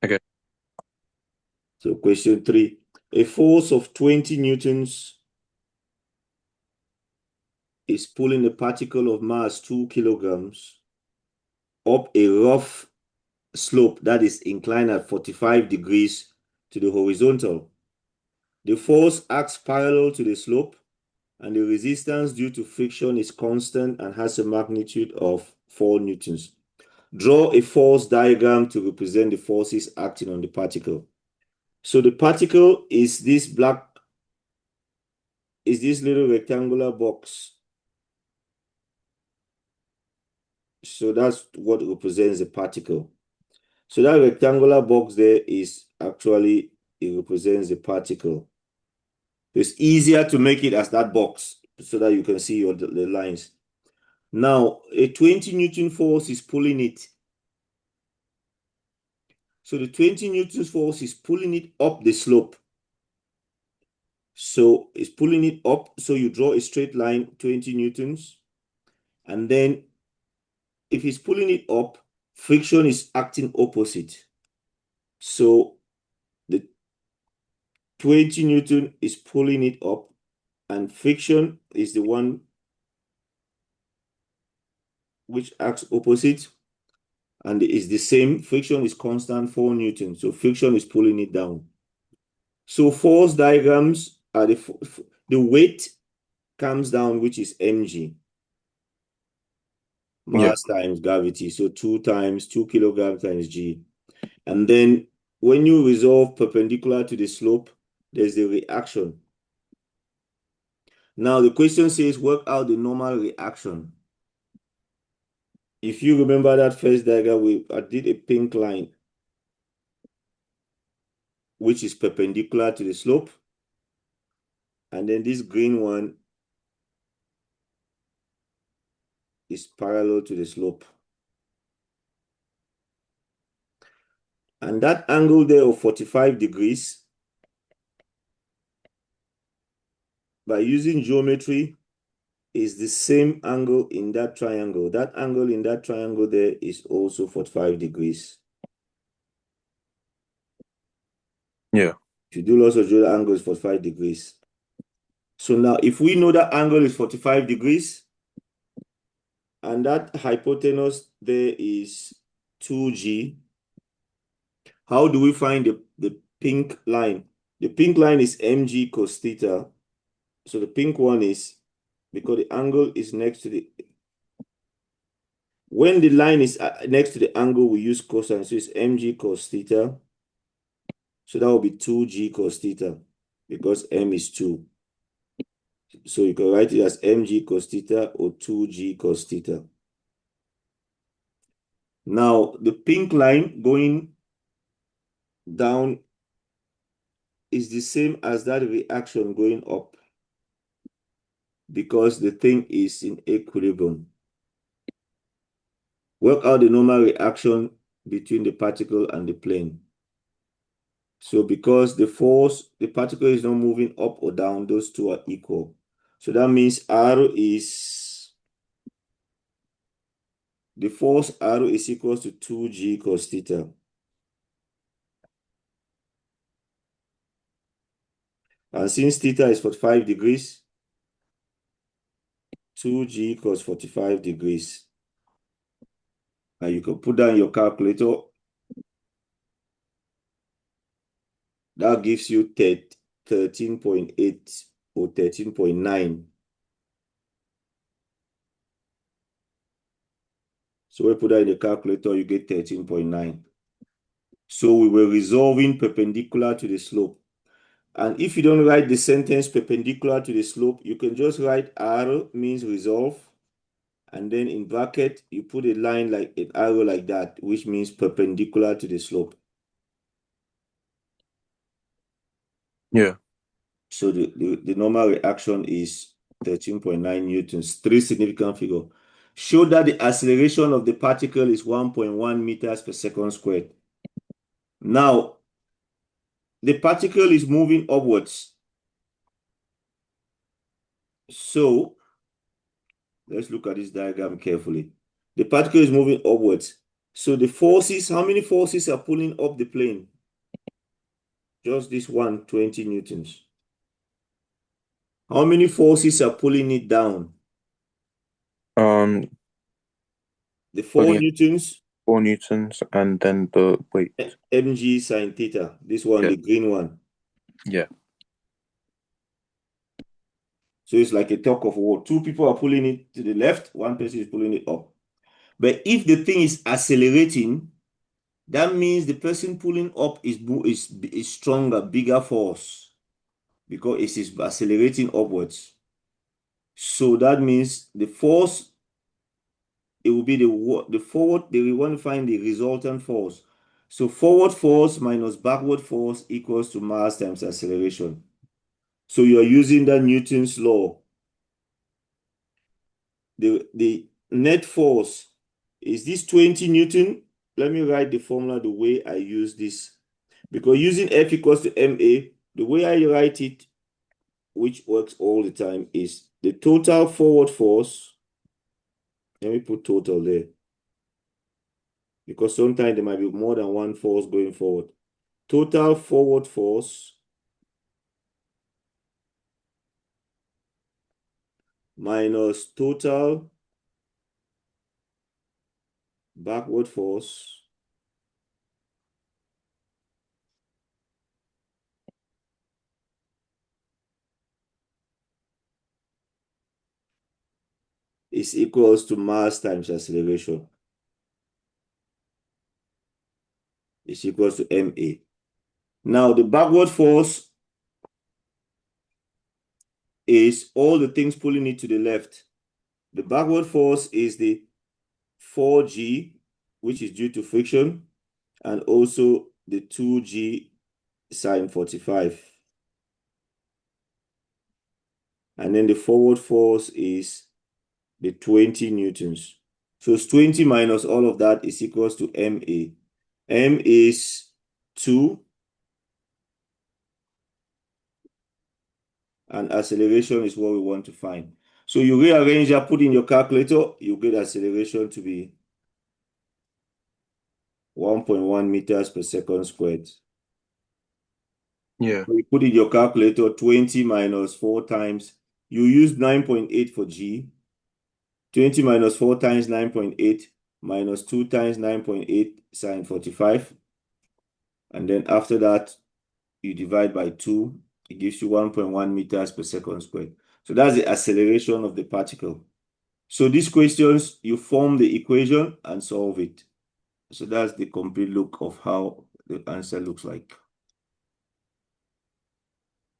Okay. So question 3. A force of 20 newtons is pulling a particle of mass 2 kilograms up a rough slope that is inclined at 45 degrees to the horizontal. The force acts parallel to the slope, and the resistance due to friction is constant and has a magnitude of 4 newtons. Draw a force diagram to represent the forces acting on the particle. So the particle is this little rectangular box. So that's what represents the particle. So that rectangular box there is actually, it represents the particle. It's easier to make it as that box so that you can see the lines. Now, a 20 Newton force is pulling it. So the 20 Newton force is pulling it up the slope. So it's pulling it up. So you draw a straight line, 20 Newtons. And then if it's pulling it up, friction is acting opposite. So the 20 Newton is pulling it up, and friction is the one which acts opposite, and is the same. Friction is constant, 4 Newton. So friction is pulling it down. So force diagrams are the weight comes down, which is mg, Yeah. mass times gravity. So 2 kilograms times g. And then when you resolve perpendicular to the slope, there's the reaction. Now the question says work out the normal reaction. If you remember that first diagram, I did a pink line, which is perpendicular to the slope. And then this green one is parallel to the slope. And that angle there of 45 degrees, by using geometry, is the same angle in that triangle. That angle in that triangle there is also 45 degrees. Yeah. If you do lots of geometry, angle is 45 degrees. So now if we know that angle is 45 degrees, and that hypotenuse there is 2g, how do we find the pink line? The pink line is mg cos theta. So the pink one is, because the angle is next to the, when the line is next to the angle, we use cosine. So it's mg cos theta. So that will be 2g cos theta because m is 2. So you can write it as mg cos theta or 2g cos theta. Now, the pink line going down is the same as that reaction going up because the thing is in equilibrium. Work out the normal reaction between the particle and the plane. So because the force, the particle is not moving up or down, those two are equal. So that means the force R is equals to 2g cos theta. And since theta is 45 degrees, 2g cos 45 degrees. And you can put down your calculator. That gives you 13.8 or 13.9. So we put that in the calculator, you get 13.9. So we were resolving perpendicular to the slope. And if you don't write the sentence perpendicular to the slope, you can just write R means resolve. And then in bracket, you put a line like an arrow like that, which means perpendicular to the slope. Yeah. So the normal reaction is 13.9 newtons. 3 significant figure. Show that the acceleration of the particle is 1.1 meters per second squared. Now, the particle is moving upwards. So, let's look at this diagram carefully. The particle is moving upwards. So the forces, how many forces are pulling up the plane? Just this one, 20 newtons. How many forces are pulling it down? Um, The 4 pulling newtons, 4 newtons and then the weight. mg sine theta. This one, Yeah. the green one. Yeah. So it's like a tug of war. 2 people are pulling it to the left, 1 person is pulling it up. But if the thing is accelerating, that means the person pulling up is stronger, bigger force because it is accelerating upwards. So that means the force, it will be the forward, they want to find the resultant force. So forward force minus backward force equals to mass times acceleration. So you're using that Newton's law. The net force is this 20 Newton. Let me write the formula the way I use this. Because using F equals to MA, the way I write it, which works all the time, is the total forward force. Let me put total there. Because sometimes there might be more than one force going forward. Total forward force minus total backward force is equals to mass times acceleration. Is equals to MA. Now the backward force is all the things pulling it to the left. The backward force is the 4G, which is due to friction, and also the 2G sine 45. And then the forward force is the 20 newtons. So it's 20 minus all of that is equals to MA. M is 2, and acceleration is what we want to find. So you rearrange that, put in your calculator, you get acceleration to be 1.1 meters per second squared. Yeah. So you put in your calculator 20 minus 4 times, you use 9.8 for G. 20 minus 4 times 9.8 minus 2 times 9.8 sine 45. And then after that, you divide by 2. It gives you 1.1 meters per second squared. So that's the acceleration of the particle. So these questions, you form the equation and solve it. So that's the complete look of how the answer looks like.